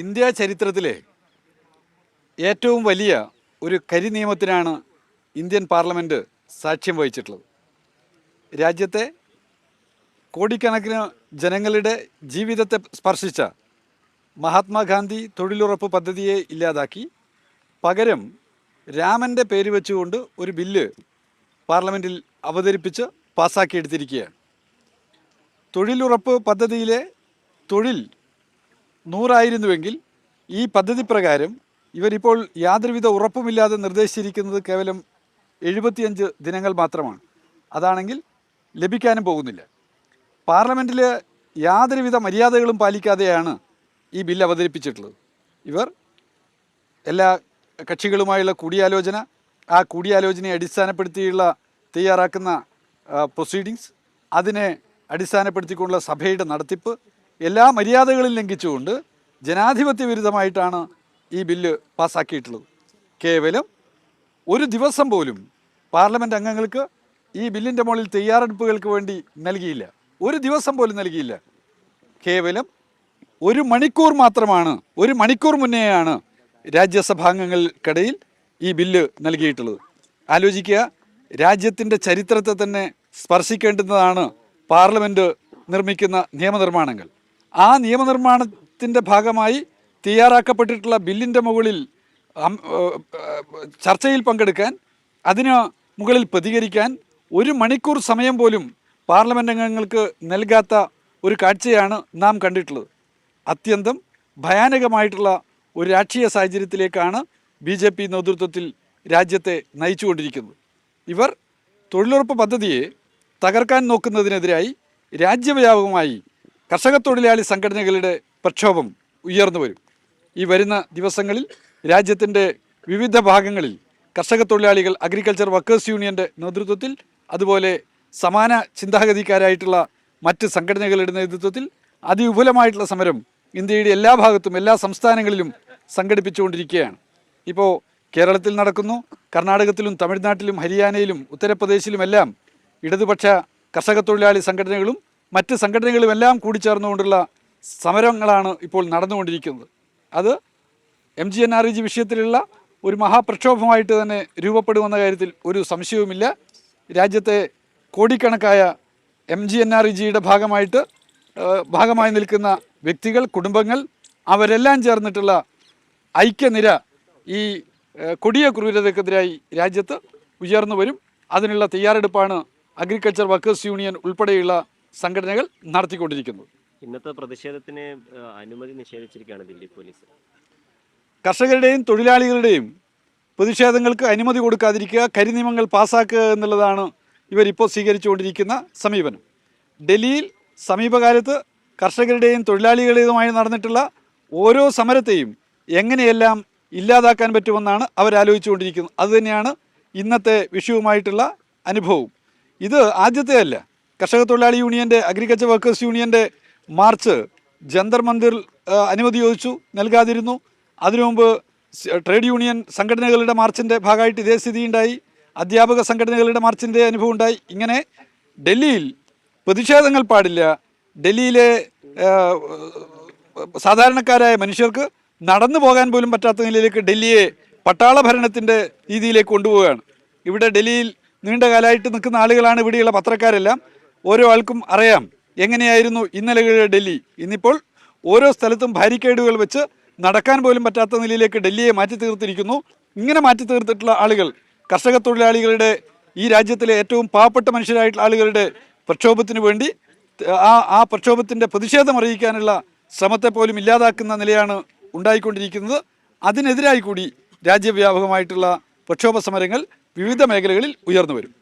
India ചരിത്രത്തിലെ ഏറ്റവും വലിയ ഒരു കരി നിയമത്തിനാണ് ഇന്ത്യൻ പാർലമെൻറ്റ് സാക്ഷ്യം വഹിച്ചിട്ടുള്ളത്. രാജ്യത്തെ കോടിക്കണക്കിന് ജനങ്ങളുടെ ജീവിതത്തെ സ്പർശിച്ച മഹാത്മാഗാന്ധി തൊഴിലുറപ്പ് പദ്ധതിയെ ഇല്ലാതാക്കി പകരം രാമൻ്റെ പേര് വെച്ചുകൊണ്ട് ഒരു ബില്ല് പാർലമെൻറ്റിൽ അവതരിപ്പിച്ച് പാസ്സാക്കിയെടുത്തിരിക്കുകയാണ്. തൊഴിലുറപ്പ് പദ്ധതിയിലെ തൊഴിൽ 100 ഈ പദ്ധതി പ്രകാരം ഇവരിപ്പോൾ യാതൊരുവിധ ഉറപ്പുമില്ലാതെ നിർദ്ദേശിച്ചിരിക്കുന്നത് കേവലം 75 ദിനങ്ങൾ മാത്രമാണ്. അതാണെങ്കിൽ ലഭിക്കാനും പോകുന്നില്ല. പാർലമെൻറ്റിൽ യാതൊരുവിധ മര്യാദകളും പാലിക്കാതെയാണ് ഈ ബില്ല് അവതരിപ്പിച്ചിട്ടുള്ളത്. ഇവർ എല്ലാ കക്ഷികളുമായുള്ള കൂടിയാലോചന, ആ കൂടിയാലോചനയെ അടിസ്ഥാനപ്പെടുത്തിയുള്ള തയ്യാറാക്കുന്ന പ്രൊസീഡിങ്സ്, അതിനെ അടിസ്ഥാനപ്പെടുത്തിക്കൊണ്ടുള്ള സഭയുടെ നടത്തിപ്പ്, എല്ലാ മര്യാദകളും ലംഘിച്ചുകൊണ്ട് ജനാധിപത്യ വിരുദ്ധമായിട്ടാണ് ഈ ബില്ല് പാസ്സാക്കിയിട്ടുള്ളത്. കേവലം ഒരു ദിവസം പോലും പാർലമെൻറ്റ് അംഗങ്ങൾക്ക് ഈ ബില്ലിൻ്റെ മുകളിൽ തയ്യാറെടുപ്പുകൾക്ക് വേണ്ടി നൽകിയില്ല. ഒരു ദിവസം പോലും നൽകിയില്ല. കേവലം 1 മണിക്കൂർ മാത്രമാണ്, 1 മണിക്കൂർ മുന്നെയാണ് രാജ്യസഭാംഗങ്ങൾക്കിടയിൽ ഈ ബില്ല് നൽകിയിട്ടുള്ളത്. ആലോചിക്കുക, രാജ്യത്തിൻ്റെ ചരിത്രത്തെ തന്നെ സ്പർശിക്കേണ്ടുന്നതാണ് പാർലമെൻറ്റ് നിർമ്മിക്കുന്ന നിയമനിർമ്മാണങ്ങൾ. ആ നിയമനിർമ്മാണത്തിൻ്റെ ഭാഗമായി തയ്യാറാക്കപ്പെട്ടിട്ടുള്ള ബില്ലിൻ്റെ മുകളിൽ ചർച്ചയിൽ പങ്കെടുക്കാൻ, അതിന് മുകളിൽ പ്രതികരിക്കാൻ 1 മണിക്കൂർ സമയം പോലും പാർലമെൻറ്റ് അംഗങ്ങൾക്ക് നൽകാത്ത ഒരു കാഴ്ചയാണ് നാം കണ്ടിട്ടുള്ളത്. അത്യന്തം ഭയാനകമായിട്ടുള്ള ഒരു രാഷ്ട്രീയ സാഹചര്യത്തിലേക്കാണ് BJP നേതൃത്വത്തിൽ രാജ്യത്തെ നയിച്ചുകൊണ്ടിരിക്കുന്നത്. ഇവർ തൊഴിലുറപ്പ് പദ്ധതിയെ തകർക്കാൻ നോക്കുന്നതിനെതിരായി രാജ്യവ്യാപകമായി കർഷക തൊഴിലാളി സംഘടനകളുടെ പ്രക്ഷോഭം ഉയർന്നു വരും. ഈ വരുന്ന ദിവസങ്ങളിൽ രാജ്യത്തിൻ്റെ വിവിധ ഭാഗങ്ങളിൽ കർഷക തൊഴിലാളികൾ, അഗ്രികൾച്ചർ വർക്കേഴ്സ് യൂണിയൻ്റെ നേതൃത്വത്തിൽ, അതുപോലെ സമാന ചിന്താഗതിക്കാരായിട്ടുള്ള മറ്റ് സംഘടനകളുടെ നേതൃത്വത്തിൽ അതിവിപുലമായിട്ടുള്ള സമരം ഇന്ത്യയുടെ എല്ലാ ഭാഗത്തും, എല്ലാ സംസ്ഥാനങ്ങളിലും സംഘടിപ്പിച്ചുകൊണ്ടിരിക്കുകയാണ്. ഇപ്പോൾ കേരളത്തിൽ നടക്കുന്നു, കർണാടകത്തിലും തമിഴ്നാട്ടിലും ഹരിയാനയിലും ഉത്തർപ്രദേശിലുമെല്ലാം ഇടതുപക്ഷ കർഷക തൊഴിലാളി സംഘടനകളും മറ്റ് സംഘടനകളുമെല്ലാം കൂടിച്ചേർന്നുകൊണ്ടുള്ള സമരങ്ങളാണ് ഇപ്പോൾ നടന്നുകൊണ്ടിരിക്കുന്നത്. അത് MGNREG വിഷയത്തിലുള്ള ഒരു മഹാപ്രക്ഷോഭമായിട്ട് തന്നെ രൂപപ്പെടുമെന്ന കാര്യത്തിൽ ഒരു സംശയവുമില്ല. രാജ്യത്തെ കോടിക്കണക്കായ MGNREGയുടെ ഭാഗമായി നിൽക്കുന്ന വ്യക്തികൾ, കുടുംബങ്ങൾ, അവരെല്ലാം ചേർന്നിട്ടുള്ള ഐക്യനിര ഈ കൊടിയ ക്രൂരതയ്ക്കെതിരായി രാജ്യത്ത് ഉയർന്നു വരും. അതിനുള്ള തയ്യാറെടുപ്പാണ് അഗ്രികൾച്ചർ വർക്കേഴ്സ് യൂണിയൻ ഉൾപ്പെടെയുള്ള സംഘടനകൾ നടത്തിക്കൊണ്ടിരിക്കുന്നത്. ഇന്നത്തെ പ്രതിഷേധത്തിന് അനുമതി നിഷേധിച്ചിരിക്കുകയാണ് ദില്ലി പോലീസ്. കർഷകരുടെയും തൊഴിലാളികളുടെയും പ്രതിഷേധങ്ങൾക്ക് അനുമതി കൊടുക്കാതിരിക്കുക, കരിനിയമങ്ങൾ പാസ്സാക്കുക എന്നുള്ളതാണ് ഇവരിപ്പോൾ സ്വീകരിച്ചുകൊണ്ടിരിക്കുന്ന സമീപനം. ഡൽഹിയിൽ സമീപകാലത്ത് കർഷകരുടെയും തൊഴിലാളികളുടെയുമായി നടന്നിട്ടുള്ള ഓരോ സമരത്തെയും എങ്ങനെയെല്ലാം ഇല്ലാതാക്കാൻ പറ്റുമെന്നാണ് അവരാലോചിച്ചുകൊണ്ടിരിക്കുന്നത്. അതുതന്നെയാണ് ഇന്നത്തെ വിഷയവുമായിട്ടുള്ള അനുഭവവും. ഇത് ആദ്യത്തെ അല്ല. കർഷക തൊഴിലാളി യൂണിയൻ്റെ, അഗ്രികൾച്ചർ വർക്കേഴ്സ് യൂണിയൻ്റെ മാർച്ച് ജന്തർ മന്ദിറിൽ അനുമതി ചോദിച്ചു, നൽകാതിരുന്നു. അതിനു മുമ്പ് ട്രേഡ് യൂണിയൻ സംഘടനകളുടെ മാർച്ചിൻ്റെ ഭാഗമായിട്ട് ഇതേ സ്ഥിതിയുണ്ടായി. അധ്യാപക സംഘടനകളുടെ മാർച്ചിൻ്റെ അനുഭവം ഉണ്ടായി. ഇങ്ങനെ ഡൽഹിയിൽ പ്രതിഷേധങ്ങൾ പാടില്ല. ഡൽഹിയിലെ സാധാരണക്കാരായ മനുഷ്യർക്ക് നടന്നു പോകാൻ പോലും പറ്റാത്ത നിലയിലേക്ക് ഡൽഹിയെ പട്ടാള ഭരണത്തിൻ്റെ രീതിയിലേക്ക് കൊണ്ടുപോവുകയാണ്. ഇവിടെ ഡൽഹിയിൽ നീണ്ടകാലമായിട്ട് നിൽക്കുന്ന ആളുകളാണ് ഇവിടെയുള്ള പത്രക്കാരെല്ലാം. ഓരോ ആൾക്കും അറിയാം എങ്ങനെയായിരുന്നു ഇന്നലകളിലെ ഡൽഹി. ഇന്നിപ്പോൾ ഓരോ സ്ഥലത്തും ബാരിക്കേഡുകൾ വെച്ച് നടക്കാൻ പോലും പറ്റാത്ത നിലയിലേക്ക് ഡൽഹിയെ മാറ്റി തീർത്തിരിക്കുന്നു. ഇങ്ങനെ മാറ്റി തീർത്തിട്ടുള്ള ആളുകൾ കർഷക തൊഴിലാളികളുടെ, ഈ രാജ്യത്തിലെ ഏറ്റവും പാവപ്പെട്ട മനുഷ്യരായിട്ടുള്ള ആളുകളുടെ പ്രക്ഷോഭത്തിന് വേണ്ടി ആ പ്രക്ഷോഭത്തിൻ്റെ പ്രതിഷേധം അറിയിക്കാനുള്ള ശ്രമത്തെ പോലും ഇല്ലാതാക്കുന്ന നിലയാണ് ഉണ്ടായിക്കൊണ്ടിരിക്കുന്നത്. അതിനെതിരായി കൂടി രാജ്യവ്യാപകമായിട്ടുള്ള പ്രക്ഷോഭ സമരങ്ങൾ വിവിധ മേഖലകളിൽ ഉയർന്നു വരും.